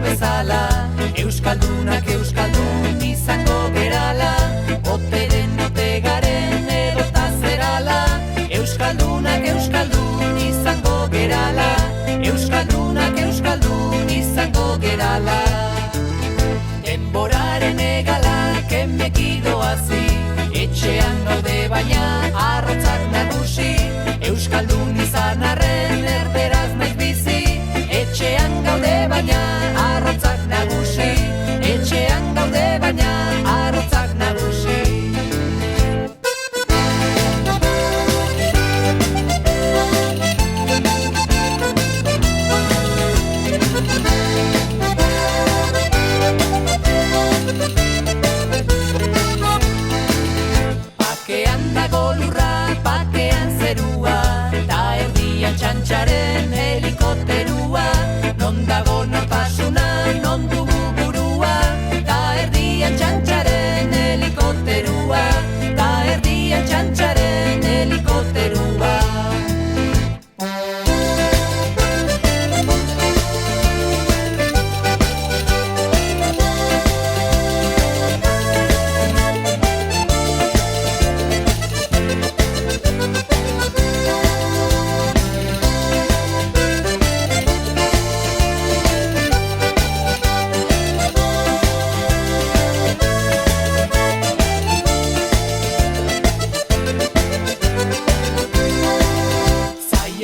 bezala, euskaldunak euskaldun izango gerala, oteren otegaren edota zerala, euskaldunak euskaldun izango gerala, euskaldunak euskaldun izango gerala. Denboraren egalak emekidoazi, etxean gaude baina arrotzak nagusi, euskaldun izan arren erderaz naiz bizi, etxean gaude baina arrotzak nagusi, etxean gaude baina arrotzak nagusi. Pakean dago lurra, pakean zerua, ta erdian txantxaren helikopterua, non dago nortasuna, non dugu burua, ta erdian txantxaren helikopterua, ta erdian txantxaren helikopterua.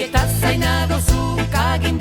Eta zaina dozu kagin